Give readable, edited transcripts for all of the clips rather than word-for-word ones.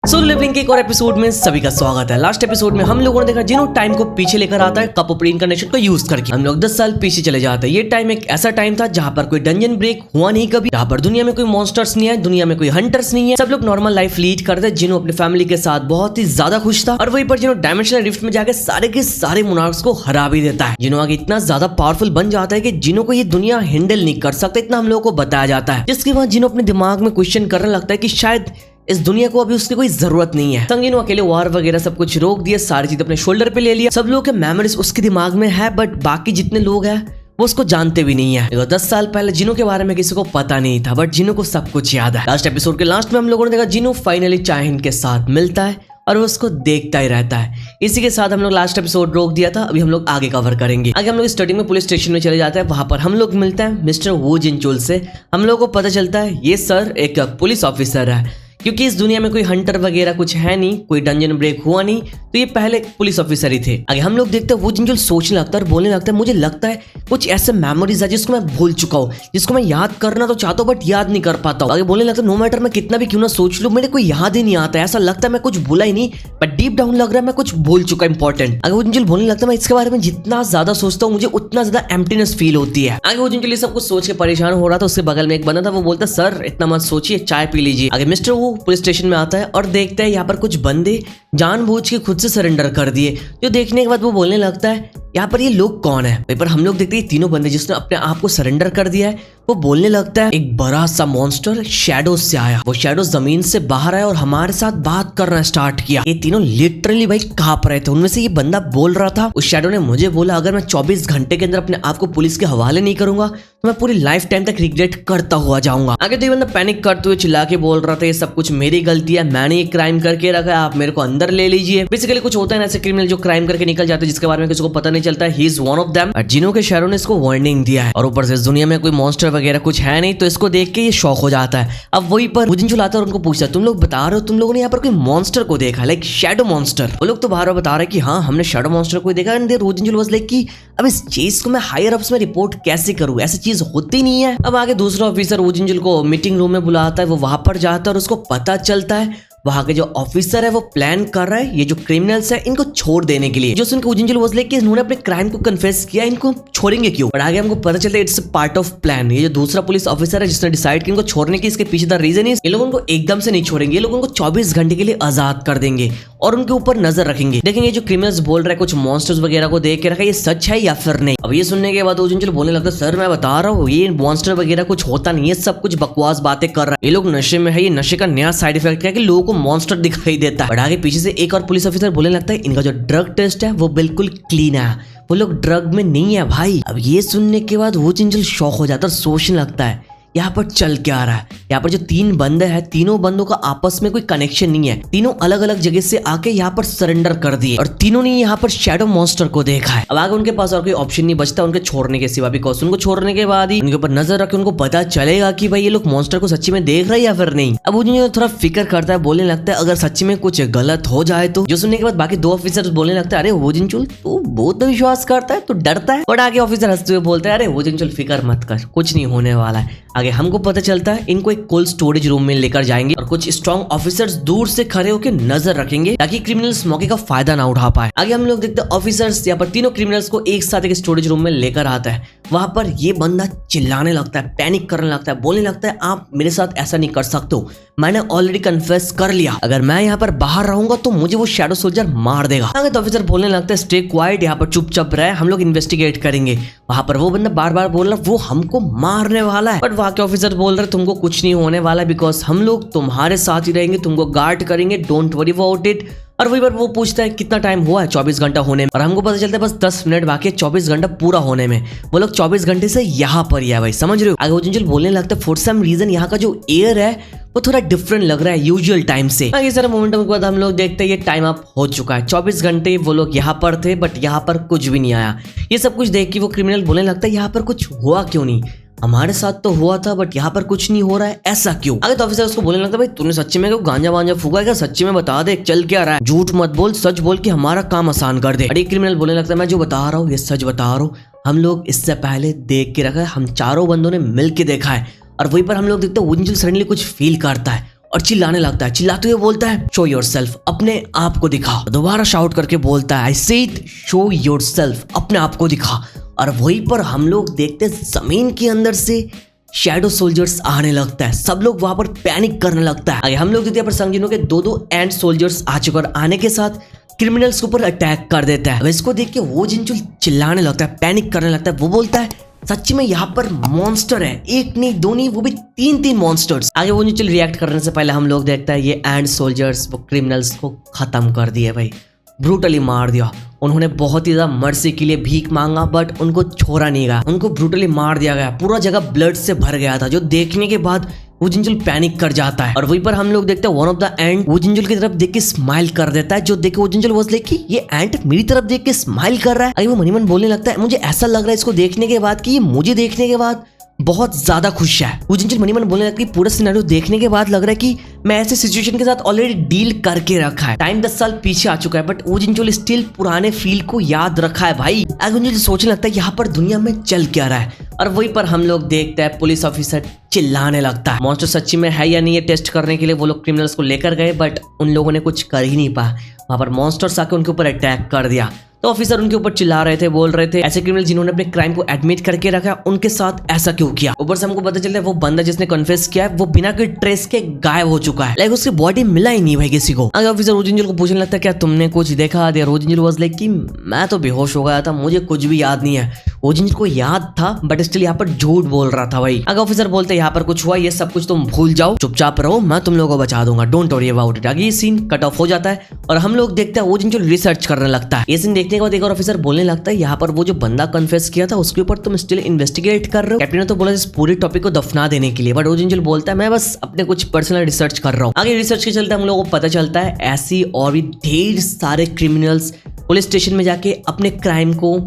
Solo living के एक और एपिसोड में सभी का स्वागत है। लास्ट एपिसोड में हम लोगों ने देखा जिनो टाइम को पीछे लेकर आता है कप ऑफ रीइंकार्नेशन को यूज करके। हम लोग 10 साल पीछे चले जाते हैं। ये टाइम एक ऐसा टाइम था जहाँ पर कोई डंजन ब्रेक हुआ नहीं कभी, जहाँ पर दुनिया में कोई मॉन्स्टर्स नहीं है, दुनिया में कोई हंटर्स नहीं है, सब लोग नॉर्मल लाइफ लीड करते हैं। जिनो अपने फैमिली के साथ बहुत ही ज्यादा खुश था और वहीं पर जिनो डायमेंशनल रिफ्ट में जाकर सारे के सारे मोनार्क्स को हरा भी देता है। जिनो आगे इतना ज्यादा पावरफुल बन जाता है कि जिनो को ये दुनिया हैंडल नहीं कर सकता, इतना हम लोगों को बताया जाता है। जिसके बाद जिनो अपने दिमाग में क्वेश्चन करने लगता है कि शायद इस दुनिया को अभी उसकी कोई जरूरत नहीं है। संगीनो अकेले वार वगैरह सब कुछ रोक दिया, सारी चीज अपने शोल्डर पे ले लिया। सब लोगों के मेमोरीज उसके दिमाग में है, बट बाकी जितने लोग हैं वो उसको जानते भी नहीं है। 10 साल पहले जिनो के बारे में किसी को पता नहीं था, बट जिनो को सब कुछ याद है। लास्ट एपिसोड के लास्ट में हम लोगों ने देखा जिनो फाइनली चाहिन के साथ मिलता है और वो उसको देखता ही रहता है। इसी के साथ हम लोग लास्ट एपिसोड रोक दिया था, अभी हम लोग आगे कवर करेंगे। आगे हम लोग स्टार्टिंग में पुलिस स्टेशन में चले जाते हैं। वहां पर हम लोग मिलते हैं मिस्टर वू जिनचुल से। हम लोग को पता चलता है ये सर एक पुलिस ऑफिसर है, क्योंकि इस दुनिया में कोई हंटर वगैरह कुछ है नहीं, कोई डंजन ब्रेक हुआ नहीं, तो ये पहले पुलिस ऑफिसर ही थे। आगे हम लोग देखते हैं वो जिनचुल सोचने लगता है और बोलने लगता है मुझे लगता है कुछ ऐसे मेमोरीज है जिसको मैं भूल चुका हूँ, जिसको मैं याद करना तो चाहता हूँ बट याद नहीं कर पाता हूँ। आगे बोलने लगता है नो मैटर मैं कितना भी क्यों ना सोच लूं, मेरे को याद ही नहीं आता है। ऐसा लगता है मैं कुछ भूला ही नहीं, बट डीप डाउन लग रहा है मैं कुछ भूल चुका इंपॉर्टेंट। आगे वो जिनचुल बोलने लगता है मैं इसके बारे में जितना ज्यादा सोचता हूँ मुझे उतना ज्यादा एम्प्टीनेस फील होती है। आगे वो जिनचुल सब कुछ सोच के परेशान हो रहा था। उसके बगल में एक बंदा था, वो बोलता सर इतना मत सोचिए, चाय पी लीजिए। आगे मिस्टर वो पुलिस स्टेशन में आता है और देखता है यहाँ पर कुछ बंदे जानबूझ के खुद से सरेंडर कर दिए। जो देखने के बाद वो बोलने लगता है यहाँ पर ये लोग कौन है। पर हम लोग देखते हैं तीनों बंदे जिसने अपने आप को सरेंडर कर दिया है, वो बोलने लगता है एक बड़ा सा मॉन्स्टर शैडो से आया। वो शैडो जमीन से बाहर आया और हमारे साथ बात करना स्टार्ट किया। ये तीनों लिटरली भाई कांप रहे थे। उनमें से ये बंदा बोल रहा था उस शैडो ने मुझे बोला अगर मैं 24 घंटे के अंदर अपने आप को पुलिस के हवाले नहीं करूंगा तो मैं पूरी लाइफ टाइम तक रिग्रेट करता हुआ जाऊंगा। आगे तो ये बंदा पैनिक करते हुए चिल्ला के बोल रहा था ये सब कुछ मेरी गलती है, मैंने ये क्राइम करके रखा है, आप मेरे को अंदर ले लीजिए। बेसिकली कुछ होता है ना ऐसे क्रिमिनल जो क्राइम करके निकल जाते हैं जिसके बारे में किसी को पता नहीं चलता है। He is one of them. जिनो के शहरों ने इसको वार्निंग दिया है और ऊपर से इस दुनिया में कोई मॉन्स्टर वगैरह कुछ है नहीं, तो इसको देख के ये शॉक हो जाता है। अब वहीं पर वो जिनचुल आता है और उनको पूछता है तुम लोग बता रहे हो तुम लोगों ने यहाँ पर कोई मॉन्स्टर को देखा, लाइक शैडो मॉन्स्टर। वो लोग तो बार बार बता रहे कि हाँ हमने शैडो मॉन्स्टर को देखा। एंड वो जिनचुल वाज लाइक कि अब इस चीज को मैं हायर अप्स में रिपोर्ट कैसे करूँ, ऐसी चीज होती नहीं है। अब आगे दूसरा ऑफिसर वो जिनचुल को मीटिंग रूम में बुलाता है। वो वहां पर जाता है और उसको पता चलता है वहां के जो ऑफिसर है वो प्लान कर रहा है ये जो क्रिमिनल्स है इनको छोड़ देने के लिए। जो सुनकर वो जिनचुल वाज लाइक कि इन्होंने अपने क्राइम को कन्फेस किया, इनको छोड़ेंगे क्यों। और आगे हमको पता चलता है इट्स पार्ट ऑफ प्लान। ये जो दूसरा पुलिस ऑफिसर है जिसने डिसाइड किया इनको छोड़ने की, इसके पीछे द रीजन इज ये लोग उनको एकदम से नहीं छोड़ेंगे, ये लोग उनको 24 घंटे के लिए आजाद कर देंगे और उनके ऊपर नजर रखेंगे। देखेंगे जो क्रिमिनल्स बोल रहे हैं कुछ मॉन्स्टर्स वगैरह को देख के रखा ये सच है या फिर नहीं। अब ये सुनने के बाद वो जिनचुल बोलने लगता है सर मैं बता रहा हूँ ये मॉन्स्टर वगैरह कुछ होता नहीं है, सब कुछ बकवास बातें कर रहा है, ये लोग नशे में है। ये नशे का नया साइड इफेक्ट है कि लोगों को मॉन्स्टर दिखाई देता है। बट आगे पीछे से एक और पुलिस ऑफिसर बोलने लगता है इनका जो ड्रग टेस्ट है वो बिल्कुल क्लीन है, वो लोग ड्रग में नहीं है भाई। अब ये सुनने के बाद वो जिनचुल शॉक हो जाता है, सोचने लगता है यहाँ पर चल क्या आ रहा है। यहाँ पर जो 3 बंदे हैं तीनों बंदों का आपस में कोई कनेक्शन नहीं है, तीनों अलग अलग जगह से आके यहाँ पर सरेंडर कर दिए और तीनों ने यहाँ पर शैडो मॉन्स्टर को देखा है। अब आगे उनके पास और कोई ऑप्शन नहीं बचता उनके छोड़ने के सिवा, बिकॉज उनको छोड़ने के बाद ही उनके ऊपर नजर रख के उनको पता चलेगा कि भाई ये लोग मॉन्स्टर को सच्ची में देख रहे हैं या फिर नहीं। अब वो थोड़ा फिक्र करता है, बोलने लगता है अगर सच्ची में कुछ गलत हो जाए तो। जो सुनने के बाद बाकी 2 ऑफिसर बोलने लगता है अरे वो जिनचुल तू बहुत विश्वास करता है, तू डरता है। और आगे ऑफिसर हंसते हुए बोलता है अरे वो जिनचुल फिक्र मत कर, कुछ नहीं होने वाला है। आगे हमको पता चलता है इनको एक कोल्ड स्टोरेज रूम में लेकर जाएंगे और कुछ स्ट्रॉन्ग ऑफिसर्स दूर से खड़े होकर नजर रखेंगे ताकि क्रिमिनल्स मौके का फायदा ना उठा पाए। आगे हम लोग देखते हैं ऑफिसर्स यहाँ पर तीनों क्रिमिनल्स को एक साथ एक स्टोरेज रूम में लेकर आता है। वहां पर ये बंदा चिल्लाने लगता है, पैनिक करने लगता है, बोलने लगता है आप मेरे साथ ऐसा नहीं कर सकते हो, मैंने ऑलरेडी कन्फेस कर लिया, अगर मैं यहाँ पर बाहर रहूंगा तो मुझे वो शैडो सोल्जर मार देगा। आगे तो ऑफिसर बोलने लगता है स्टे क्वाइट, यहाँ पर चुपचाप रहे, हम लोग इन्वेस्टिगेट करेंगे। वहां पर वो बंदा बार बार बोल रहा वो हमको मारने वाला है, बट वहां के ऑफिसर बोल रहे तुमको कुछ नहीं होने वाला बिकॉज हम लोग तुम्हारे साथ ही रहेंगे, तुमको गार्ड करेंगे, डोंट वरी अबाउट इट। और वही बार वो पूछता है कितना टाइम हुआ है 24 घंटा होने में, और हमको पता चलता है बस 10 मिनट बाकी है 24 घंटा पूरा होने में। वो लोग 24 घंटे से यहाँ पर ही है भाई, समझ रहे हो। आगे वो जिनचुल बोलने लगता है फॉर सम रीजन यहाँ का जो एयर है वो थोड़ा डिफरेंट लग रहा है यूजुअल टाइम से। आगे सारा मोमेंटम के बाद हम लोग देखते हैं ये टाइम अप हो चुका है, 24 घंटे वो लोग यहाँ पर थे बट यहाँ पर कुछ भी नहीं आया। ये सब कुछ देख के वो क्रिमिनल बोलने लगता है यहाँ पर कुछ हुआ क्यों नहीं, हमारे साथ तो हुआ था बट यहाँ पर कुछ नहीं हो रहा है, ऐसा क्यों। आगे तो ऑफिसर उसको बोलने लगता भाई तूने सच्ची में गांजा वांजा फूका है क्या, सच्ची में बता दे चल क्या रहा है, झूठ मत बोल, सच बोल कि हमारा काम आसान कर दे। अरे क्रिमिनल बोलने लगता है मैं जो बता रहा हूँ ये सच बता रहा हूँ, हम लोग इससे पहले देख के रखा है, हम चारों बंदों ने मिल के देखा है। और वहीं पर हम लोग देखते हैं वो जिनचुल सडनली कुछ फील करता है और चिल्लाने लगता है। चिल्लाते हुए बोलता है शो योरसेल्फ, अपने आप को दिखा। दोबारा शाउट करके बोलता है आई सेड शो योरसेल्फ, अपने आप को दिखा। और वहीं पर हम लोग देखते हैं जमीन के अंदर से शैडो सोल्जर्स आने लगता है। सब लोग वहां पर पैनिक करने लगता है। आगे हम लोग देखते हैं पर संग जिनो के दो एंड सोल्जर्स आ चुके और आने के साथ क्रिमिनल्स के ऊपर अटैक कर देता है। अब इसको देख के वो जिनचुल चिल्लाने लगता है, पैनिक करने लगता है। वो बोलता है सच्ची में यहाँ पर मॉन्स्टर है, एक नहीं दो नहीं, वो भी तीन मॉन्स्टर्स। आगे वो जिनचुल रिएक्ट करने से पहले हम लोग देखता है ये एंड सोल्जर्स वो क्रिमिनल्स को खत्म कर दिए भाई, ब्रूटली मार दिया। उन्होंने बहुत ही ज्यादा मर्सी के लिए भीख मांगा बट उनको छोड़ा नहीं गया, उनको ब्रूटली मार दिया गया। पूरा जगह ब्लड से भर गया था, जो देखने के बाद वो जिंजुल पैनिक कर जाता है। और वहीं पर हम लोग देखते हैं वन ऑफ द एंड वो जिंजुल की तरफ देख के स्माइल कर देता है, जो देख के वो जिंजुल वाज लाइक कि ये एंट मेरी तरफ देख के स्माइल कर रहा है। अभी वो मनी मन बोलने लगता है मुझे ऐसा लग रहा है इसको देखने के बाद कि ये मुझे देखने के बाद बहुत ज्यादा खुश है। वो जिंजुल मनी मन बोलने लगता है पूरा सिनेरियो देखने के बाद लग रहा है कि मैं ऐसे सिचुएशन के साथ ऑलरेडी डील करके रखा है। टाइम 10 साल पीछे आ चुका है बट वो जिंजुल स्टिल पुराने फील को याद रखा है भाई। आगे मुझे सोचने लगता है यहाँ पर दुनिया में चल क्या रहा है। और वहीं पर हम लोग देखते हैं पुलिस ऑफिसर चिल्लाने लगता है मॉन्स्टर सच्ची में है या नहीं ये टेस्ट करने के लिए वो लोग क्रिमिनल्स को लेकर गए बट उन लोगों ने कुछ कर ही नहीं पाया। वहां पर मॉन्स्टर्स आके उनके ऊपर अटैक कर दिया। तो ऑफिसर उनके ऊपर चिल्ला रहे थे, बोल रहे थे ऐसे क्रिमिनल जिन्होंने अपने क्राइम को एडमिट करके रखा उनके साथ ऐसा क्यों किया। ऊपर से हमको पता चलता है वो बंदा जिसने कन्फेस किया है वो बिना कोई ट्रेस के गायब हो चुका है, लाइक उसकी बॉडी मिला ही नहीं भाई किसी को। अगर ऑफिसर रोजिंजल को पूछने लगता है क्या तुमने कुछ देखा। रोजिंजल वाज लाइक कि मैं तो बेहोश हो गया था, मुझे कुछ भी याद नहीं है। रोजिंजल को याद था बट स्टिल यहाँ पर झूठ बोल रहा था भाई। अगर ऑफिसर बोलते यहाँ पर कुछ हुआ, ये सब कुछ तुम भूल जाओ, चुपचाप रहो, मैं तुम लोगों को बचा दूंगा, डोंट वरी अबाउट इट। आगे ये सीन कट ऑफ हो जाता है और हम लोग देखते हैं रोजिंजल रिसर्च करने लगता है। ये सीन देखने के बाद एक और ऑफिसर बोलने लगता है यहाँ पर वो जो बंदा कन्फेस किया था उसके ऊपर तुम स्टिल इन्वेस्टिगेट कर रहे हो। कैप्टन ने तो बोला इस पूरे टॉपिक को दफना देने के लिए बट रोजिंजल बोलता है मैं बस अपने कुछ पर्सनल रिसर्च कर रहा हूँ। आगे रिसर्च के चलते हम लोगों को पता चलता है ऐसी और भी ढेर सारे क्रिमिनल्स पुलिस स्टेशन में जाके अपने क्राइम को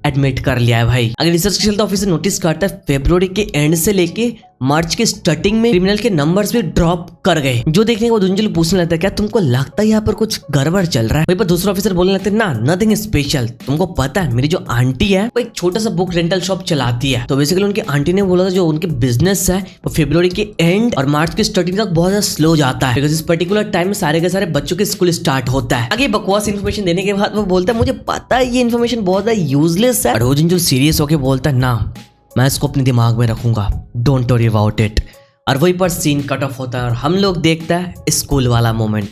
एडमिट कर लिया है भाई। अगर रिसर्च के चलते ऑफिसर नोटिस करता है फरवरी के एंड से लेके मार्च के स्टार्टिंग में क्रिमिनल के नंबर्स भी ड्रॉप कर गए, जो देखने के बाद रुंजल पूछने लगता है क्या तुमको लगता है यहाँ पर कुछ गड़बड़ चल रहा है। वहीं पर दूसरा ऑफिसर बोलने लगता है ना नथिंग स्पेशल, तुमको पता है मेरी जो आंटी है वो एक छोटा सा बुक रेंटल शॉप चलाती है। तो बेसिकली उनकी आंटी ने बोला था जो उनके बिजनेस है वो फरवरी के एंड और मार्च के स्टार्टिंग तक बहुत ज्यादा स्लो जाता है बिकॉज इस पर्टिकुलर टाइम में सारे के सारे बच्चों के स्कूल स्टार्ट होता है। आगे बकवास इन्फॉर्मेशन देने के बाद वो बोलता है मुझे पता है ये इन्फॉर्मेशन बहुत ज्यादा यूजलेस है, रोजिंजल सीरियस होकर बोलता है ना मैं इसको अपने दिमाग में रखूंगा, डोंट वरी अबाउट इट। और वहीं पर सीन कट ऑफ होता है और हम लोग देखता है स्कूल वाला मोमेंट।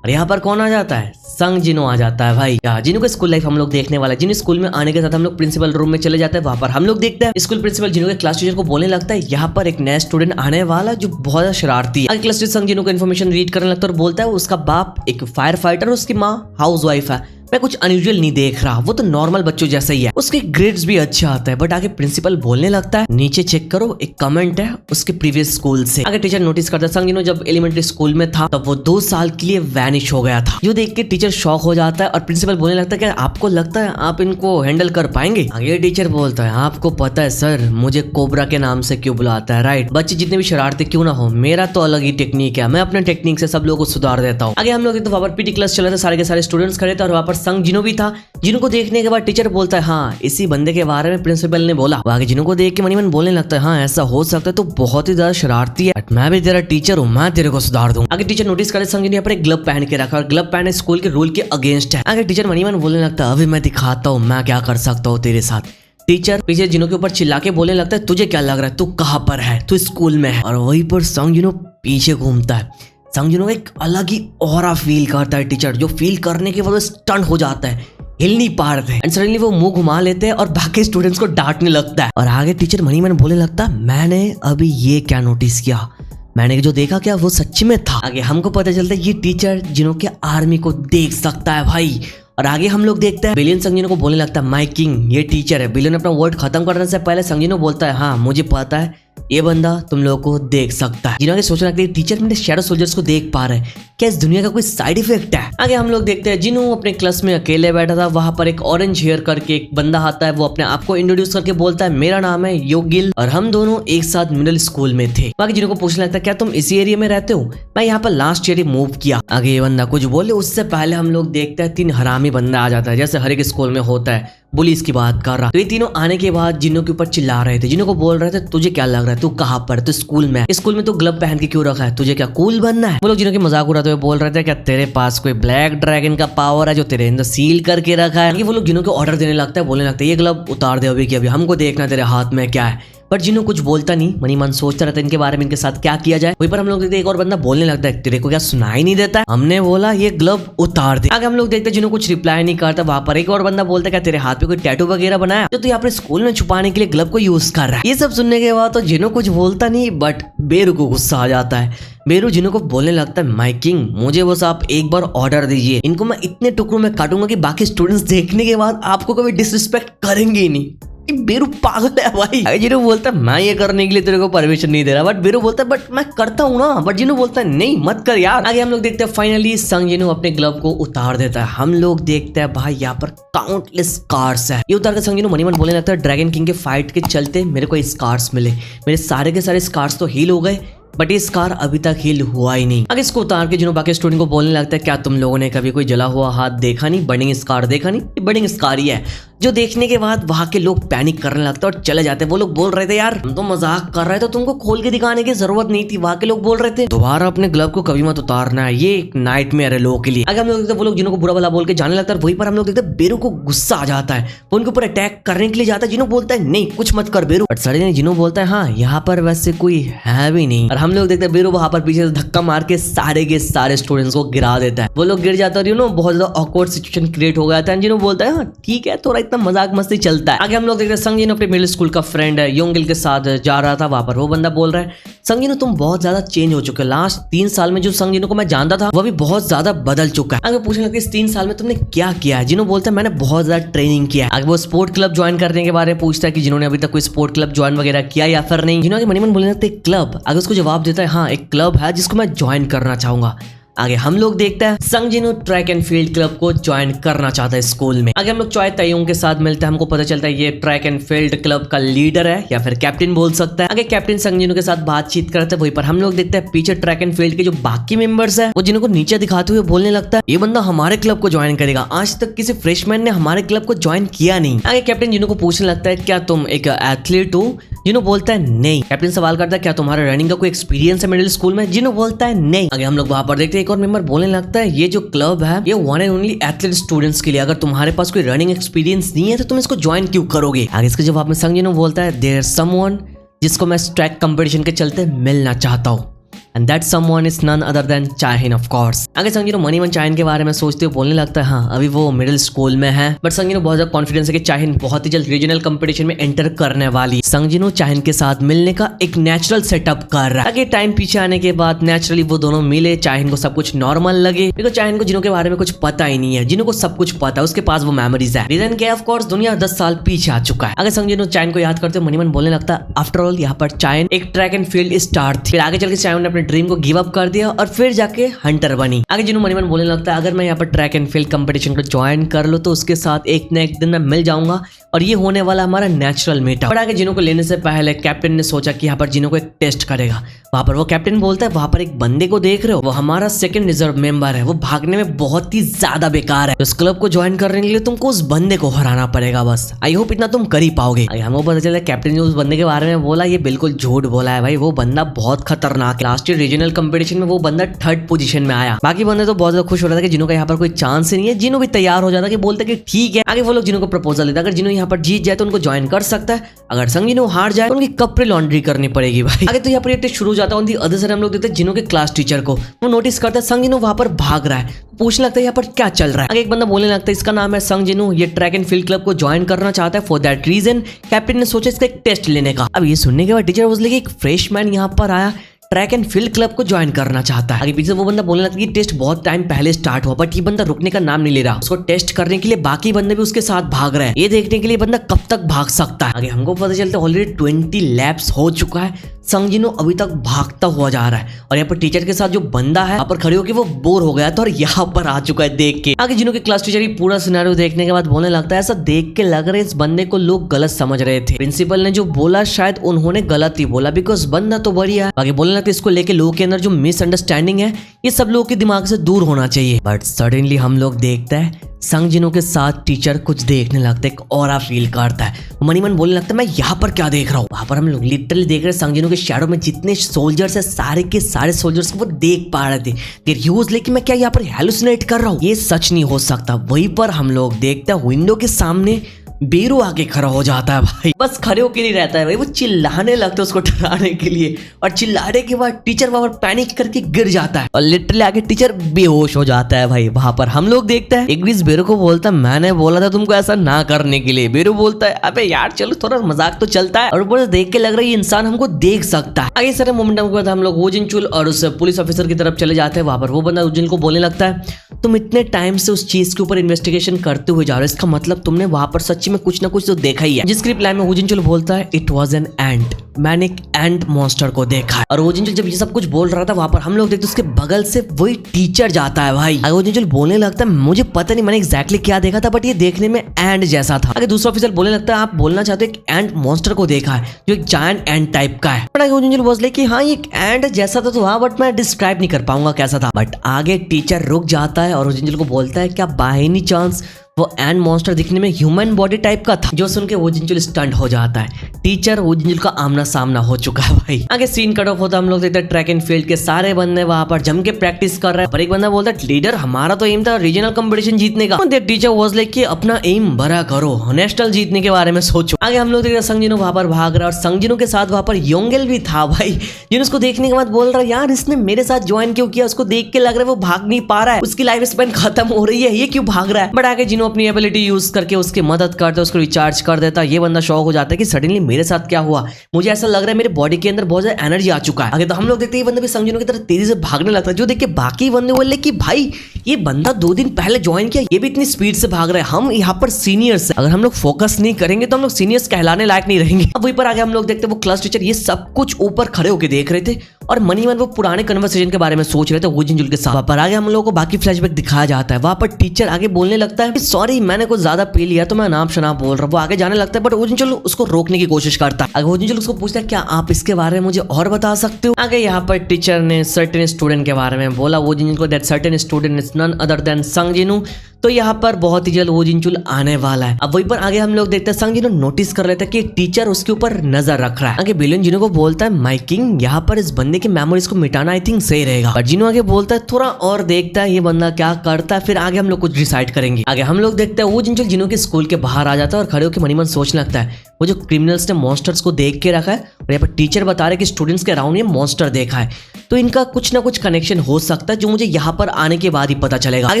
और यहाँ पर कौन आ जाता है, संग जिनो आ जाता है भाई। जिनो का स्कूल लाइफ हम लोग देखने वाला है। जिन स्कूल में आने के साथ हम लोग प्रिंसिपल रूम में चले जाते हैं। वहां पर हम लोग देखते हैं स्कूल प्रिंसिपल जिनो के क्लास टीचर को बोलने लगता है यहाँ पर एक नया स्टूडेंट आने वाला जो बहुत ज्यादा शरारती है। क्लास टीचर संग जिनो को इन्फॉर्मेशन रीड करने लगता है और बोलता है उसका बाप एक फायर फाइटर, उसकी माँ हाउस वाइफ है। मैं कुछ अनयूजुअल नहीं देख रहा, वो तो नॉर्मल बच्चों जैसा ही है, उसके ग्रेड्स भी अच्छा आता है। बट आगे प्रिंसिपल बोलने लगता है नीचे चेक करो एक कमेंट है उसके प्रीवियस स्कूल से। आगे टीचर नोटिस करता है संग जिनो जब एलिमेंट्री स्कूल में था तब वो 2 साल के लिए वैनिश हो गया था। जो देख के टीचर शॉक हो जाता है और प्रिंसिपल बोलने लगता है कि आपको लगता है आप इनको हैंडल कर पाएंगे। आगे टीचर बोलता है आपको पता है सर मुझे कोबरा के नाम से क्यों बुलाता है, राइट? बच्चे जितने भी शरारते क्यों ना हो, मेरा तो अलग ही टेक्निक है, मैं अपने टेक्निक से सब लोगों को सुधार देता हूँ। आगे हम लोग तो वहां पर पीटी क्लास चल रहा था, सारे के सारे स्टूडेंट्स खड़े थे और वहां पर संग जिनो भी था। जिनो को देखने के बाद टीचर बोलता है हाँ इसी बंदे के बारे में प्रिंसिपल ने बोला। आगे जिनो को देख के मनी मन बोलने लगता है हाँ ऐसा हो सकता है, तो बहुत ही ज्यादा शरारती है बट मैं भी तेरा टीचर हूँ, मैं तेरे को सुधार दूंगा। आगे टीचर नोटिस करे संग जिनो यहाँ पर एक ग्लव पहन के रखा और ग्लव पहने स्कूल के रूल के अगेंस्ट है। आगे टीचर मनी मन बोलने लगता है अभी मैं दिखाता हूँ मैं क्या कर सकता हूँ तेरे साथ। टीचर पीछे जिनो के ऊपर चिल्ला के बोलने लगता है तुझे क्या लग रहा है, तू कहाँ पर है, तू स्कूल में है। और वहीं पर संग जिनो पीछे घूमता है। संग जिनो एक अलग ही ऑरा फील करता है टीचर, जो फील करने के बाद वो स्टन हो जाता है, हिल नहीं पा रहे थे एंड सडनली वो मुंह घुमा लेते हैं और बाकी स्टूडेंट्स को डांटने लगता है। और आगे टीचर मनी मन बोलने लगता है मैंने अभी ये क्या नोटिस किया, मैंने जो देखा क्या वो सच्ची में था। आगे हमको पता चलता है ये टीचर जिनो के आर्मी को देख सकता है भाई। और आगे हम लोग देखते हैं बिलियन संग जिनो को बोलने लगता है माय किंग ये टीचर है। बिलियन अपना वर्ड खत्म करने से पहले संग जिनो बोलता है हाँ मुझे पता है ये बंदा तुम लोगों को देख सकता है। जिन्होंने सोचना कि टीचर मेरे शैडो सोल्जर्स को देख पा रहे हैं, क्या इस दुनिया का कोई साइड इफेक्ट है। आगे हम लोग देखते हैं जिन्हों अपने क्लास में अकेले बैठा था, वहां पर एक ऑरेंज हेयर करके एक बंदा आता है। वो अपने आप को इंट्रोड्यूस करके बोलता है मेरा नाम है योगिल और हम दोनों एक साथ मिडिल स्कूल में थे। बाकी जिन्हों को पूछने लगता है क्या तुम इसी एरिया में रहते हो, मैं यहाँ पर लास्ट ईयर ही मूव किया। आगे ये बंदा कुछ बोले उससे पहले हम लोग देखते हैं 3 हरामी बंदा आ जाता है, जैसे हर एक स्कूल में होता है। पुलिस की बात कर रहा। तो ये तीनों आने के बाद जिन्हों के ऊपर चिल्ला रहे थे, जिन्हों को बोल रहे थे तुझे क्या लग रहा है, तू कहाँ पर, तू स्कूल में, स्कूल में तू ग्लव पहन के क्यों रखा है, तुझे क्या कूल बनना है। वो लोग जिन्हों के मजाक उड़ाते हुए बोल रहे थे क्या तेरे पास कोई ब्लैक ड्रैगन का पावर है जो तेरे अंदर सील करके रखा है। वो लोग जिन्हों को ऑर्डर देने लगता है, बोलने लगता है ये ग्लव उतार दे अभी, कि अभी हमको देखना तेरे हाथ में क्या है। बट जिन्हों कुछ बोलता नहीं, मनी मन सोचता रहता है इनके बारे में, इनके साथ क्या किया जाए। वहीं पर हम लोग देखते हैं एक और बंदा बोलने लगता है तेरे को क्या सुनाई नहीं देता है, हमने बोला ये ग्लव उतार दे। आगे हम लोग देखते हैं जिन्हों कुछ रिप्लाई नहीं करता, वहां पर एक और बंदा बोलता है क्या तेरे हाथ पे कोई टैटू वगैरह बनाया जो तू यहाँ पे स्कूल में छुपाने के लिए ग्लव को यूज कर रहा है। ये सब सुनने के बाद तो जिन्हों कुछ बोलता नहीं, बट बेरू को गुस्सा आ जाता है। बेरू जिन्हों को बोलने लगता है माय किंग, मुझे बस आप एक बार ऑर्डर दीजिए, इनको मैं इतने टुकड़ों में काटूंगा कि बाकी स्टूडेंट्स देखने के बाद आपको कभी डिसरिस्पेक्ट करेंगे ही नहीं। बेरू पागल है भाई। अगर जिन्हों बोलता है मैं ये करने के लिए तेरे को परमिशन नहीं दे रहा, बट बेरू बोलता है बट मैं करता हूँ ना, बट जिन्हों बोलता है नहीं मत कर यार। आगे हम लोग देखते हैं फाइनली संग जिन्हों अपने ग्लव को उतार देता है। हम लोग देखते हैं भाई यहाँ पर काउंटलेस स्कार्स है। ये उतार कर संग जिन्हों मनी मन बोलने लगता है ड्रैगन किंग के फाइट के चलते मेरे को स्कार्स मिले, मेरे सारे के सारे स्कार्स तो हील हो गए, बट ये स्कार अभी तक हील हुआ ही नहीं। अगर इसको उतार के जिन्हों बाकी स्टूडेंट को बोलने लगता है क्या तुम लोगों ने कभी कोई जला हुआ हाथ देखा नहीं, बर्निंग स्कार देखा नहीं, ये बर्निंग स्कार ही है। जो देखने के बाद वहां के लोग पैनिक करने लगते और चले जाते। वो लोग बोल रहे थे यार हम तो मजाक कर रहे थे, तुमको खोल के दिखाने की जरूरत नहीं थी। वहां के लोग बोल रहे थे दोबारा अपने ग्लव को कभी मत उतारना है, ये एक नाइटमेयर है लोगों के लिए। अगर हम लोग देखते वो लोग जिन्हों को बुरा भला बोल के जाने लगता है, वहीं पर हम लोग देखते बेरू को गुस्सा आ जाता है, वो उनके ऊपर अटैक करने के लिए जाता है। जिन्हों बोलता है नहीं कुछ मत कर बेरू, बट सडनली जिन्हों बोलता है हाँ यहाँ पर वैसे कोई है भी नहीं। और हम लोग देखते हैं बेरू वहां पर पीछे से धक्का मार के सारे के सारे स्टूडेंट्स को गिरा देता है। वो लोग गिर जाता है, बहुत ज्यादा ऑकवर्ड सिचुएशन क्रिएट हो गया था। जिन्हों बोलता है हाँ ठीक है थोड़ा इतना मजाक मस्ती चलता है। आगे हम लोग देखते हैं संगीन अपने मिडिल स्कूल का फ्रेंड है योंगिल के साथ जा रहा था। वहां पर वो बंदा बोल रहा है संगीनो तुम बहुत ज्यादा चेंज हो चुके हो, लास्ट 3 साल में जो संगीनो को मैं जानता था वो भी बहुत ज्यादा बदल चुका है। आगे पूछने लगता है इस 3 साल में तुमने क्या किया है। जिन्हों बोलता है मैंने बहुत ज्यादा ट्रेनिंग किया है। आगे वो स्पोर्ट क्लब ज्वाइन करने के बारे में पूछता है कि जिन्होंने अभी तक कोई स्पोर्ट क्लब ज्वाइन वगैरह किया या फिर नहीं। जिन्होंने मनी मन बोलने लगते क्लब, आगे उसको जवाब देता है हाँ एक क्लब है जिसको मैं ज्वाइन करना चाहूंगा। आगे हम लोग देखते हैं संग जिन्हों ट्रैक एंड फील्ड क्लब को ज्वाइन करना चाहता है स्कूल में। आगे हम लोग चॉय ताइयों के साथ मिलते हैं, हमको पता चलता है ये ट्रैक एंड फील्ड क्लब का लीडर है या फिर कैप्टन बोल सकता है। आगे कैप्टन संग जिन्हों के साथ बातचीत करते हैं, वहीं पर हम लोग देखते हैं पीछे ट्रैक एंड फील्ड के जो बाकी मेंबर्स है वो जिन्हों को नीचे दिखाते हुए बोलने लगता है ये बंदा हमारे क्लब को ज्वाइन करेगा, आज तक किसी फ्रेशमैन ने हमारे क्लब को ज्वाइन किया नहीं। आगे कैप्टन जिन्हों को पूछने लगता है क्या तुम एक एथलीट हो। जिन्हों बोलता है नहीं। कैप्टन सवाल करता है क्या तुम्हारा रनिंग का कोई एक्सपीरियंस है मिडिल स्कूल में। जिन्हों बोलता है नहीं। आगे हम लोग वहां पर देखते हैं एक और मेंबर बोलने लगता है ये जो क्लब है ये one and only athlete students के लिए, अगर तुम्हारे पास कोई रनिंग एक्सपीरियंस नहीं है तो तुम इसको ज्वाइन क्यों करोगे। आगे इसके जवाब में संग जिन्हों बोलता है देयर समवन जिसको मैं ट्रैक कंपटीशन के चलते मिलना चाहता हूँ and that someone is none other than चाहिन of course। आगे संगीनो मनी मन चाहिन के बारे में सोचते हुए बोलने लगता है हाँ अभी वो मिडिल स्कूल में है, बट संगीनो बहुत ज्यादा कॉन्फिडेंस है कि चाहिन बहुत ही जल्द रीजनल कंपटीशन में एंटर करने वाली। संगीनो चाहिन के साथ मिलने का एक नेचुरल सेटअप कर रहा है। आगे टाइम पीछे आने के बाद नेचुरली वो दोनों मिले, चाहिन को सब कुछ नॉर्मल लगे बिकॉज चाहिन को जिन्हों के बारे में कुछ पता ही नहीं है, जिन्हों को सब कुछ पता है, उसके पास वो मेमोरीज है। रीजन क्या ऑफ कोर्स दुनिया 10 साल पीछे आ चुका है। आगे संगीनो चाहिन को याद करते हुए मनी मन बोलने लगता है आफ्टर ऑल यहाँ पर चाहिन एक ट्रैक एंड फील्ड स्टार थी, फिर आगे चल के चाहिन ने अपने ड्रीम को गिव अप कर दिया और फिर जाके हंटर बनी। आगे जिन्हों मनी मन बोलने लगता है अगर मैं यहाँ पर ट्रैक एंड फील्ड कंपटीशन को ज्वाइन कर लूँ तो उसके साथ एक न एक दिन मैं मिल जाऊंगा और ये होने वाला हमारा नेचुरल मीटअप। और आगे जिन्हों को लेने से पहले कैप्टन ने सोचा कि यहाँ पर जिन्हों को एक टेस्ट करेगा। वहां पर वो कैप्टन बोलता है वहां पर एक बंदे को देख रहे हो, वो हमारा सेकंड रिजर्व मेंबर है, वो भागने में बहुत ही ज्यादा बेकार है, इस क्लब को ज्वाइन करने के लिए तुमको उस बंदे को हराना पड़ेगा, बस आई होप इतना तुम कर ही पाओगे। हमको पता चला कैप्टन ने उस बंदे के बारे में बोला ये बिल्कुल झूठ बोला है भाई, वो बंदा बहुत खतरनाक है। लास्ट ईयर रीजनल कंपटीशन में वो बंदा 3rd पोजीशन में आया। बाकी बंदे तो बहुत ज्यादा खुश हो रहा था कि जिन्हों का यहाँ पर कोई चांस ही नहीं है। जिन्हों भी तैयार हो जाता कि बोलते कि ठीक है। आगे वो लोग जिन्हों को प्रपोजल देता अगर जिन्हों यहाँ पर जीत जाए तो उनको ज्वाइन कर सकता है, अगर संग जिन्हों हार जाए तो उनकी कपड़े लॉन्ड्री करनी पड़ेगी भाई। आगे तो यहाँ पर ये टेस्ट शुरू हो जाता है। अदर साइड हम लोग देखते हैं जिन्हों के क्लास टीचर को, वो नोटिस करता है संग जिन्हों वहां पर भाग रहा है, पूछने लगता है यहाँ पर क्या चल रहा है। आगे एक बंदा बोलने लगता है इसका नाम है संग जिन्हों, ये ट्रैक एंड फील्ड क्लब को ज्वाइन करना चाहता है, फॉर दैट रीजन कैप्टन ने सोचा इसका एक टेस्ट लेने का। अब ये सुनने के बाद टीचर बोले कि एक फ्रेशमैन यहाँ पर आया ट्रैक एंड फील्ड क्लब को ज्वाइन करना चाहता है। आगे पीछे वो बंदा बोलने लगता है कि टेस्ट बहुत टाइम पहले स्टार्ट हुआ बट ये बंदा रुकने का नाम नहीं ले रहा, उसको टेस्ट करने के लिए बाकी बंदे भी उसके साथ भाग रहे हैं, ये देखने के लिए बंदा कब तक भाग सकता है। आगे हमको पता चलता है ऑलरेडी 20 लैप्स हो चुका है, संगजिनो अभी तक भागता हुआ जा रहा है और यहाँ पर टीचर के साथ जो बंदा है यहाँ पर खड़े होकर वो बोर हो गया था और यहाँ पर आ चुका है देख के। आगे जिनो के क्लास टीचर ये पूरा सिनेरियो देखने के बाद बोलने लगता है ऐसा देख के लग रहा है इस बंदे को लोग गलत समझ रहे थे। प्रिंसिपल ने जो बोला शायद उन्होंने गलत ही बोला बिकॉज बंदा तो बढ़िया है। आगे बोलने लगता है इसको लेके लोगों के अंदर जो मिसअंडरस्टैंडिंग है ये सब लोगों के दिमाग से दूर होना चाहिए। बट सडनली हम लोग देखते हैं संगजिनो के साथ टीचर कुछ देखने लगता है, एक ऑरा फील करता है। मनी मन बोलने लगता है मैं यहाँ पर क्या देख रहा हूँ। वहां पर हम लोग लिटरली देख रहे हैं संगजिनो के शैडो में जितने सोल्जर्स है सारे के सारे सोल्जर्स को वो देख पा रहे थे। देर यूज लेकिन मैं क्या यहाँ पर हेलुसिनेट कर रहा हूँ, ये सच नहीं हो सकता। वहीं पर हम लोग देखते हैं विंडो के सामने बीरू आके खड़ा हो जाता है भाई, बस खड़े होके नहीं रहता है भाई, वो चिल्लाने लगता है उसको डराने के लिए और चिल्लाने के बाद टीचर वहां पर पैनिक करके गिर जाता है और लिटरली आगे टीचर बेहोश हो जाता है भाई। वहां पर हम लोग देखते हैं इग्निस बीरू को बोलता है मैंने बोला था तुमको ऐसा ना करने के लिए। बीरू बोलता है अबे यार चलो थोड़ा मजाक तो चलता है और ऊपर से देख के लग रहा है ये इंसान हमको देख सकता है। आगे सारे मोमेंटम के बाद हम लोग वो जिनचुल और उस पुलिस ऑफिसर की तरफ चले जाते हैं। वहां पर वो बंदा उजिन को बोलने लगता है तुम इतने टाइम से उस चीज के ऊपर इन्वेस्टिगेशन करते हुए जा रहे हो, इसका मतलब तुमने वहां पर सच्ची में कुछ ना कुछ तो देखा ही है। जिसकी रिप्लाई में वोजिनचुल बोलता है इट वाज एन एंट, मैंने एक एंट मॉन्स्टर को देखा है। और वोजिनचुल जब ये सब कुछ बोल रहा था वहां पर हम लोग देखते उसके बगल से वही टीचर जाता है भाई। वोजिनचुल बोलने लगता है मुझे पता नहीं मैंने एग्जैक्टली क्या देखा था बट ये देखने में एंट जैसा था। आगे दूसरा ऑफिसर बोलने लगता है आप बोलना चाहते हो एक एंट मॉन्स्टर को देखा है जो एक जायंट एंट टाइप का है। बट वोजिनचुल बोलते कि हाँ एक एंट जैसा था तो हाँ बट मैं डिस्क्राइब नहीं कर पाऊंगा कैसा था। बट आगे टीचर रुक जाता है और वोजिनचुल को बोलता है क्या बाय एनी चांस वो एंड मॉन्स्टर दिखने में ह्यूमन बॉडी टाइप का था। जो सुन के वोजिनचुल स्टंट हो जाता है। टीचर वोजिनचुल का आमना सामना हो चुका है भाई। आगे सीन कट ऑफ होता है। हम लोग देखते हैं ट्रैक एंड फील्ड के सारे बंदे वहां पर जम के प्रैक्टिस कर रहे हैं। पर एक बंदा बोलता है लीडर हमारा तो एम था रीजनल कंपटीशन जीतने का। टीचर वाज लाइक कि अपना एम बड़ा करो, नेशनल जीतने के बारे में सोचो। आगे हम लोग देखते हैं संगजिनो वहां पर भाग रहा है और संगजिनो के साथ वहां पर योंगेल भी था भाई, जिन उसको देखने के बाद बोल रहा है यार इसने मेरे साथ ज्वाइन क्यों किया, उसको देख के लग रहा है वो भाग नहीं पा रहा है, उसकी लाइफ स्पैन खत्म हो रही है, ये क्यों भाग रहा है। बट आगे जिनो अपनी एबिलिटी यूज करके उसकी मदद करता है, उसको रिचार्ज कर देता है। ये बंदा शॉक हो जाता है कि सडनली मेरे साथ क्या हुआ, मुझे ऐसा लग रहा है मेरे बॉडी के अंदर बहुत ज्यादा एनर्जी आ चुका है। आगे तो हम लोग देखते हैं ये बंदा भी संगजिनो की तरह तेजी से भागने लगता है, जो देख के बाकी बंदे बोले कि भाई ये बंदा 2 दिन पहले ज्वाइन किया, ये भी इतनी स्पीड से भाग रहा है, हम यहाँ पर सीनियर्स है, अगर हम लोग फोकस नहीं करेंगे तो हम लोग सीनियर्स कहलाने लायक नहीं रहेंगे। अब वहीं पर आगे हम लोग देखते हैं वो क्लास टीचर ये सब कुछ ऊपर खड़े होकर देख रहे थे और मनी मन वो पुराने कन्वर्सेशन के बारे में सोच रहे थे वोजिनचुल के साथ। पर आगे हम लोगों को बाकी फ्लैशबैक दिखाया जाता है। वहां पर टीचर आगे बोलने लगता है सॉरी मैंने कुछ ज्यादा पी लिया तो मैं नाम शनाब बोल रहा हूँ। वो आगे जाने लगता है बट वोजिनचुल उसको रोकने की कोशिश करता है। आगे वोजिनचुल उसको पूछता है क्या आप इसके बारे में मुझे और बता सकते हो। आगे यहाँ पर टीचर ने सर्टेन स्टूडेंट के बारे में बोला वोजिनचुल को, that certain student is none other than संगजिनो। तो यहाँ पर बहुत ही जल्द वोजिनचुल आने वाला है। अब वहीं पर आगे हम लोग देखते हैं संगजिनो नोटिस कर लेता है कि टीचर उसके ऊपर नजर रख रहा है। आगे बिलियन जिनो को बोलता है माय किंग यहाँ पर इस बंदे की मेमोरीज को मिटाना आई थिंक सही रहेगा। पर जिनो आगे बोलता है थोड़ा और देखता है ये बंदा क्या करता है, फिर आगे हम लोग कुछ डिसाइड करेंगे। आगे हम लोग देखते हैं वोजिनचुल जिनो के स्कूल के बाहर आ जाता है और खड़े होकर मनी मन सोचने लगता है वो जो क्रिमिनल्स ने मॉन्स्टर्स को देख के रखा है और यहाँ पर टीचर बता रहे कि स्टूडेंट्स के अराउंड ये मॉन्स्टर देखा है, तो इनका कुछ ना कुछ कनेक्शन हो सकता है जो मुझे यहाँ पर आने के बाद ही पता चलेगा। आगे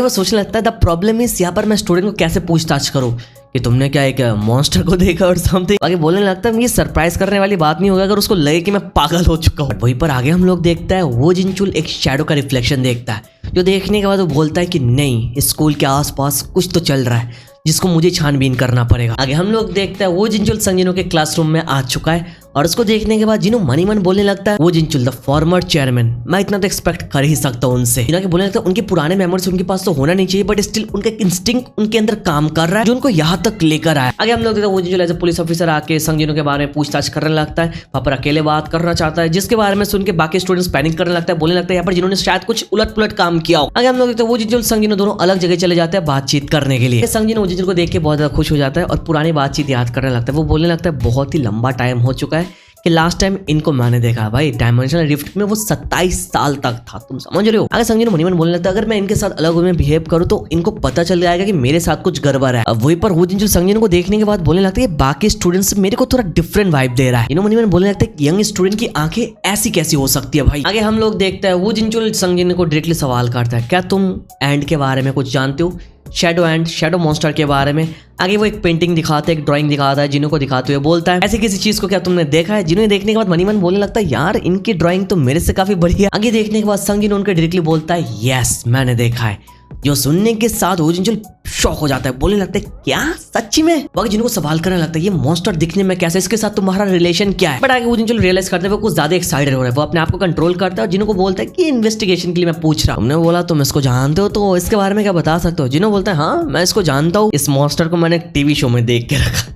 वो सोचने लगता है द प्रॉब्लम इज यहाँ पर मैं स्टूडेंट को कैसे पूछताछ करूँ कि तुमने क्या एक मॉन्स्टर को देखा और समथिंग। आगे बोलने लगता है ये सरप्राइज करने वाली बात नहीं होगा अगर उसको लगे कि मैं पागल हो चुका हूँ। वहीं पर आगे हम लोग देखता है वोजिनचुल एक शैडो का रिफ्लेक्शन देखता है, जो देखने के बाद वो बोलता है कि नहीं स्कूल के आसपास कुछ तो चल रहा है जिसको मुझे छानबीन करना पड़ेगा। आगे हम लोग देखते हैं वोजिनचुल संगजिनो के क्लासरूम में आ चुका है और उसको देखने के बाद जिनो मनी मन बोलने लगता है वोजिनचुल द फॉर्मर चेयरमैन, मैं इतना तो एक्सपेक्ट कर ही सकता हूँ उनसे। जिनो के बोलने लगता है उनके पुराने मेमोरीज उनके पास तो होना नहीं चाहिए बट स्टिल उनका इंस्टिंक्ट उनके अंदर काम कर रहा है जो उनको यहाँ तक लेकर आया। आगे हम लोग देखते हैं वोजिनचुल एज ए पुलिस ऑफिसर आके संगजिनो के बारे में पूछताछ करने लगता है, वहां पर अकेले बात करना चाहता है जिसके बारे में सुन के बाकी स्टूडेंट्स पैनिक करने लगता है, बोलने लगता है यहाँ पर जिन्होंने शायद कुछ उलट पुलट काम किया हो। आगे हम लोग देखते हैं वोजिनचुल संगजिनो दोनों अलग जगह चले जाते हैं बातचीत करने के लिए। संगजिनो वोजिनचुल को देख के बहुत ज्यादा खुश हो जाता है और पुरानी बातचीत याद करने लगता है। वो बोलने लगता है बहुत ही लंबा टाइम हो चुका है कि लास्ट टाइम इनको मैंने देखा भाई डायमेंशनल रिफ्ट में वो 27 साल तक था, तुम समझ रहे हो। आगे संगजिनो मनी मन बोलने लगता है अगर मैं इनके साथ अलग वे में बिहेव करूं तो इनको पता चल जाएगा कि मेरे साथ कुछ गड़बड़ है। अब वहीं पर वोजिनचुल संगजिनो को देखने के बाद बोलने लगता है बाकी स्टूडेंट्स मेरे को थोड़ा डिफरेंट वाइब दे रहा है। मनी मन बोलने लगता है यंग स्टूडेंट की आंखें ऐसी कैसी हो सकती है भाई। आगे हम लोग देखते हैं वोजिनचुल संगजिनो को डायरेक्टली सवाल करता है क्या तुम एंड के बारे में कुछ जानते हो, शैडो एंड शैडो मॉन्स्टर के बारे में। आगे वो एक पेंटिंग दिखाता है, एक ड्राइंग दिखाता है, जिनो को दिखाते हुए बोलता है ऐसी किसी चीज को क्या तुमने देखा है। जिन्होंने देखने के बाद मनी मन बोलने लगता है यार इनकी ड्राइंग तो मेरे से काफी बढ़िया है। आगे देखने के बाद संगजिनो उनको डायरेक्टली बोलता है यस मैंने देखा है। जो सुनने के साथ वो जिनचुल शॉक हो जाता है, बोलने लगता है क्या सच्ची में। बाकी जिनको सवाल करने लगता है ये मॉन्स्टर दिखने में कैसा, इसके साथ तुम्हारा रिलेशन क्या है। बट आगे वो जिनचुल रियलाइज करते हैं वो कुछ ज्यादा एक्साइटेड हो रहा है, वो अपने आप को कंट्रोल करता है और जिनको बोलता है कि इन्वेस्टिगेशन के लिए मैं पूछ रहा हूँ। हमने बोला तुम इसको जानते हो तो इसके बारे में क्या बता सकते हो। जिन्हों बोलता है हाँ मैं इसको जानता हूँ, इस मॉन्स्टर को मैंने टीवी शो में देख के रखा।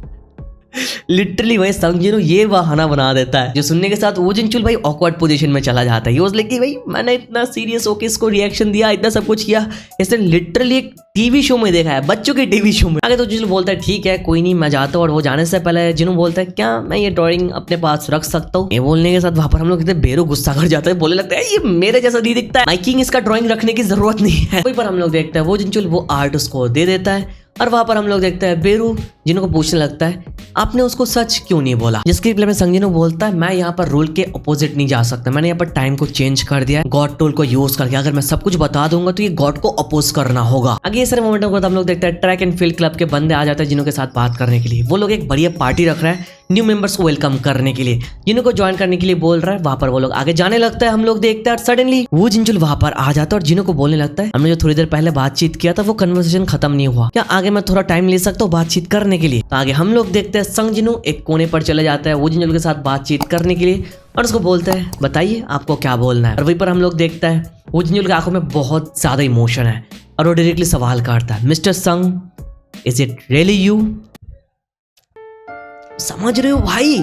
लिटरली वही संग जिनो ये बहाना बना देता है, जो सुनने के साथ वो जिनचुल भाई ऑकवर्ड पोजीशन में चला जाता है। ये लेकिन भाई मैंने इतना सीरियस होकर इसको रिएक्शन दिया, इतना सब कुछ किया, इसने लिटरली एक टीवी शो में देखा है, बच्चों के टीवी शो में। आगे तो जिनो बोलता है ठीक है कोई नहीं मैं जाता हूँ, और वो जाने से पहले जिनो बोलता है क्या मैं ये ड्राइंग अपने पास रख सकता हूँ। ये बोलने के साथ वहां पर हम लोग कहते हैं बेरो गुस्सा कर जाता है, बोलने लगता है ये मेरे जैसा नहीं दिखता है, माइकिंग इसका ड्राइंग रखने की जरूरत नहीं है। वहीं पर हम लोग देखते हैं वो जिनचुल वो आर्ट उसको दे देता है, और वहां पर हम लोग देखते हैं बेरू जिनको पूछने लगता है आपने उसको सच क्यों नहीं बोला। जिसके रिप्लाई में संजिनो बोलता है मैं यहाँ पर रूल के अपोजिट नहीं जा सकता, मैंने यहाँ पर टाइम को चेंज कर दिया है गॉड टूल को यूज करके। अगर मैं सब कुछ बता दूंगा तो ये गॉड को अपोज करना होगा। आगे ये सारे मोमेंटों को हम लोग देखते हैं ट्रैक एंड फील्ड क्लब के बंदे आ जाते हैं जिनों के साथ बात करने के लिए। वो लोग एक बढ़िया पार्टी रख रहे हैं न्यू मेंबर्स को वेलकम करने के लिए, जिन्हों को ज्वाइन करने के लिए बोल रहा है। वहां पर वो लोग आगे जाने लगता है, हम लोग देखते हैं सडनली वो जिनचुल वहां पर आ जाता है और जिन्हों को बोलने लगता है हमने जो थोड़ी देर पहले बातचीत किया था वो कन्वर्सेशन खत्म नहीं हुआ, क्या आगे मैं थोड़ा टाइम ले सकता हूँ बातचीत करने के लिए। तो आगे हम लोग देखते हैं संग जिनू एक कोने पर चले जाता है वो जिनचुल के साथ बातचीत करने के लिए, और उसको बोलते हैं बताइए आपको क्या बोलना है। और वहीं पर हम लोग देखता है वो जिनचुल की आंखों में बहुत ज्यादा इमोशन है और वो डायरेक्टली सवाल करता है मिस्टर संग इज इट रियली यू। समझ रहे हो भाई,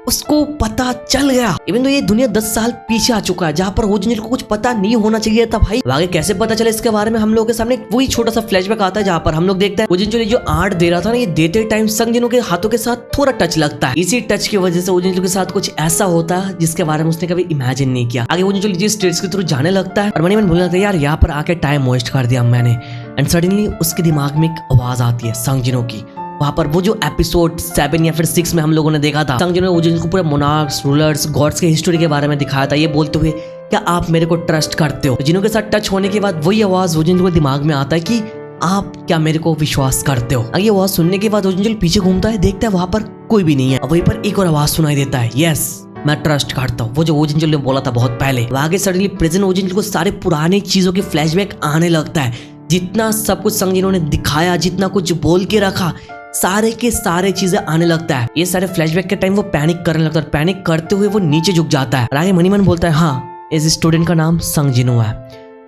उसको पता चल गया। इवन तो ये दुनिया 10 साल पीछे आ चुका है जहां पर वो जिनचुल को कुछ पता नहीं होना चाहिए था भाई। आगे कैसे पता चले इसके बारे में हम लोगों के सामने वही छोटा सा फ्लैशबैक आता है जहां पर हम लोग देखते हैं वो जिनचुल जो आर्ट दे रहा था ना, ये देते टाइम संग जिनों के हाथों के साथ थोड़ा टच लगता है। इसी टच की वजह से वो जिनचुल के साथ कुछ ऐसा होता है जिसके बारे में उसने कभी इमेजिन नहीं किया। आगे वो जिनचुल जिस स्टेट्स के थ्रू जाने लगता है और मनी मन बोलने लगता है यार यहाँ पर आके टाइम वेस्ट कर दिया मैंने। एंड सडनली उसके दिमाग में एक आवाज आती है संग जिनों की। वहां पर वो जो एपिसोड 7 या फिर 6 में हम लोगों ने देखा था, संग जिनों वो जिनको पूरे मोनार्क्स रूलर्स गॉड्स के हिस्ट्री के बारे में दिखाया था, ये बोलते हुए क्या आप मेरे को ट्रस्ट करते हो। तो जिनों के साथ टच होने के बाद वही आवाज वो जिनको दिमाग में आता है कि आप क्या मेरे को विश्वास करते हो। ये आवाज सुनने के बाद वो जिनको पीछे घूमता है, देखता है वहां पर कोई भी नहीं है। वहीं पर एक और आवाज सुनाई देता है यस मैं ट्रस्ट करता हूँ, वो जो ओजिंजल ने बोला था बहुत पहले। आगे सडनली प्रेजेंट ओजिंजल को सारे पुराने चीजों के फ्लैशबैक आने लगता है, जितना सब कुछ संग जिन्होंने दिखाया, जितना कुछ बोल के रखा, सारे के सारे चीजें आने लगता है। ये सारे फ्लैशबैक के टाइम वो पैनिक करने लगता है, पैनिक करते हुए वो नीचे झुक जाता है। आगे मनीमन बोलता है हाँ इस स्टूडेंट का नाम संग जिनो है,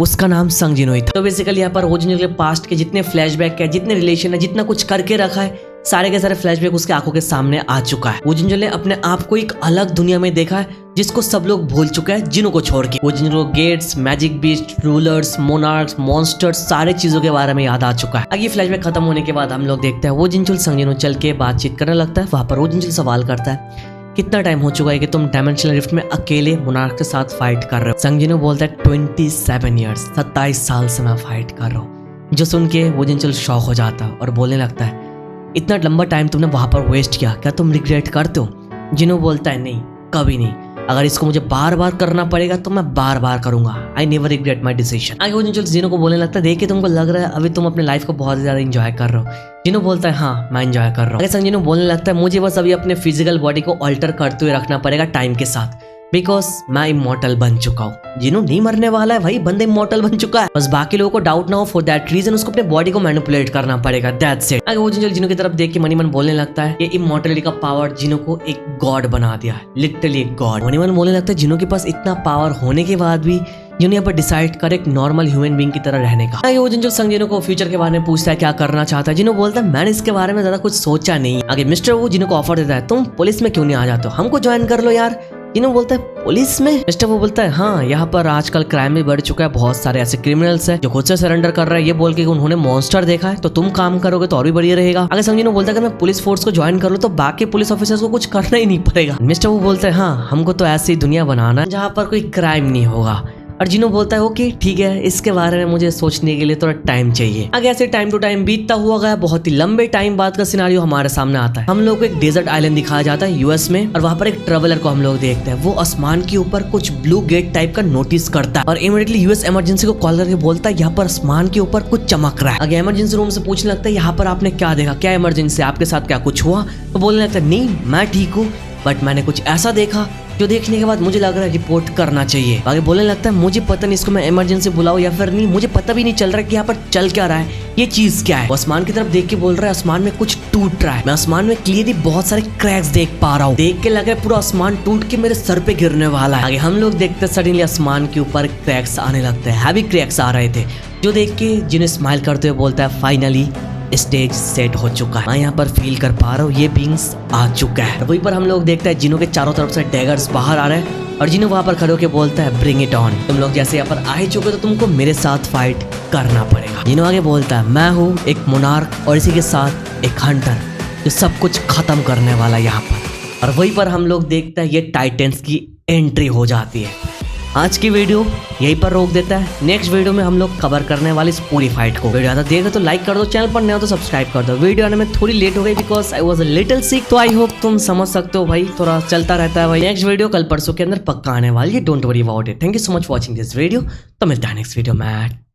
उसका नाम संग जिनो ही था। तो बेसिकली यहाँ पर ओजिंजल के पास्ट के जितने फ्लैशबैक है, जितने रिलेशन है, जितना कुछ करके रखा है, सारे के सारे फ्लैशबैक उसके आंखों के सामने आ चुका है। ओजिंजल ने अपने आप को एक अलग दुनिया में देखा है जिसको सब लोग भूल चुके हैं जिनों को छोड़ के। ओजिंजल को Gates, magic beast, rulers, monarchs, monsters सारे चीजों के बारे में याद आ चुका है। आगे फ्लैशबैक खत्म होने के बाद हम लोग देखते हैं ओजिंजल संग जिनो चल के बातचीत करने लगता है। वहां पर ओजिंजल सवाल करता है कितना टाइम हो चुका है कि तुम डायमेंशनल रिफ्ट में अकेले मोनार्क के साथ फाइट कर रहे हो। संग जिनो बोलता है 27 ईयर्स, 27 साल से मैं फाइट कर रहा हूँ। जो सुन के ओजिंजल शॉक हो जाता है और बोलने लगता है इतना लंबा टाइम तुमने वहां पर वेस्ट किया, क्या तुम रिग्रेट करते हो। जिनो बोलता है नहीं कभी नहीं, अगर इसको मुझे बार बार करना पड़ेगा तो मैं बार बार करूंगा, I never regret my decision. आगे ओजिंजल जिनो को बोलने लगता है देखिए तुमको लग रहा है अभी तुम अपने लाइफ को बहुत ज्यादा एंजॉय कर रहे हो। जिनो बोलता है हाँ मैं एंजॉय कर रहा हूँ। संग जिनो बोलने लगता है मुझे बस अभी अपने फिजिकल बॉडी को अल्टर करते हुए रखना पड़ेगा टाइम के साथ, बिकॉज मैं इमॉर्टल बन चुका हूँ। जिनो नहीं मरने वाला है भाई, बंदे इमॉर्टल बन चुका है, बस बाकी लोगों को डाउट ना हो। फॉर दैट रीजन उसको अपने बॉडी को मैनिपुलेट करना पड़ेगा, दैट्स इट। आगे ओजिंजल जिनो की तरफ देख के मनीमन बोलने लगता है ये इमॉर्टलिटी का पावर जिनो को एक गॉड बना दिया है, लिटरली एक गॉड। मनीमन बोलने लगता है जिनो के पास इतना पावर होने के बाद भी जिन्होंने यहाँ पर डिसाइड कर एक नॉर्मल ह्यूमन बीइंग की तरह रहने का। आगे ओजिंजल संग जिनो को फ्यूचर के बारे में पूछता है क्या करना चाहता है। जिनो बोलता है मैंने इसके बारे में ज्यादा कुछ सोचा नहीं। आगे मिस्टर वो जिनो को ऑफर देता है तुम पुलिस में क्यों नहीं आ जाते हो, हमको ज्वाइन कर लो यार। जिनो बोलता है पुलिस में। मिस्टर वो बोलता है हाँ यहाँ पर आजकल क्राइम भी बढ़ चुका है, बहुत सारे ऐसे क्रिमिनल्स हैं जो खुद से सरेंडर कर रहे हैं ये बोल के उन्होंने मॉन्स्टर देखा है, तो तुम काम करोगे तो और भी बढ़िया रहेगा। आगे संग जिनो बोलता है अगर मैं पुलिस फोर्स को ज्वाइन कर लूं तो बाकी पुलिस ऑफिसर्स को कुछ करना ही नहीं पड़ेगा। मिस्टर वो बोलता है हाँ हमको तो ऐसी दुनिया बनाना है जहाँ पर कोई क्राइम नहीं होगा। और जिनो बोलता है ओके ठीक है, इसके बारे में मुझे सोचने के लिए थोड़ा टाइम चाहिए। आगे ऐसे टाइम टू टाइम बीतता हुआ गया, बहुत ही लंबे टाइम बाद का सिनारियो हमारे सामने आता है। हम लोग को एक डेजर्ट आइलैंड दिखाया जाता है यूएस में, और वहाँ पर एक ट्रेवलर को हम लोग देखते हैं। वो आसमान के ऊपर कुछ ब्लू गेट टाइप का नोटिस करता है और इमीडिएटली यूएस इमरजेंसी को कॉल करके बोलता है यहाँ पर आसमान के ऊपर कुछ चमक रहा है। आगे इमरजेंसी रूम से पूछने लगता है यहाँ पर आपने क्या देखा, क्या इमरजेंसी, आपके साथ क्या कुछ हुआ। तो बोलने लगता है नहीं मैं ठीक हूँ, बट मैंने कुछ ऐसा देखा जो देखने के बाद मुझे लग रहा है रिपोर्ट करना चाहिए। आगे बोलने लगता है मुझे पता नहीं इसको मैं इमरजेंसी बुलाऊं या फिर नहीं, मुझे पता भी नहीं चल रहा है कि यहाँ पर चल क्या रहा है, ये चीज क्या है। वो आसमान की तरफ देख के बोल रहा है आसमान में कुछ टूट रहा है। मैं आसमान में क्लियरली बहुत सारे क्रैक्स देख पा रहा हूँ। देख के लग रहा है पूरा आसमान टूट के मेरे सर पे गिरने वाला है। आगे हम लोग देखते सडनली आसमान के ऊपर क्रैक्स आने लगते हैं, हैवी क्रैक्स आ रहे थे, जो देख के जिन्हें स्माइल करते हुए बोलता है फाइनली स्टेज सेट हो चुका है। मैं यहाँ पर फील कर पा रहा हूँ ये बींग्स आ चुका है। वहीं पर हम लोग देखते हैं जिनों के चारों तरफ से डैगर्स बाहर आ रहे हैं और जिन्हों वहां पर खड़े होकर बोलता है ब्रिंग इट ऑन, तुम लोग जैसे यहाँ पर आ ही चुके तो तुमको मेरे साथ फाइट करना पड़ेगा। जिन्हों आगे बोलता है मैं हूँ एक मोनार्क और इसी के साथ एक हंटर जो सब कुछ खत्म करने वाला यहाँ पर। और वहीं पर हम लोग देखते हैं ये टाइटन्स की एंट्री हो जाती है। आज की वीडियो यहीं पर रोक देता है। नेक्स्ट वीडियो में हम लोग कवर करने वाली इस पूरी फाइट को। वीडियो आता देगा तो लाइक कर दो, चैनल पर नया हो तो सब्सक्राइब कर दो। वीडियो आने में थोड़ी लेट हो गई because I was a little sick, तो आई होप तुम समझ सकते हो भाई, थोड़ा चलता रहता है भाई। नेक्स्ट वीडियो कल परसों के अंदर पक्का आने वाली है, don't worry about it. Thank you so much watching this video. तो मिलता है नेक्स्ट वीडियो में।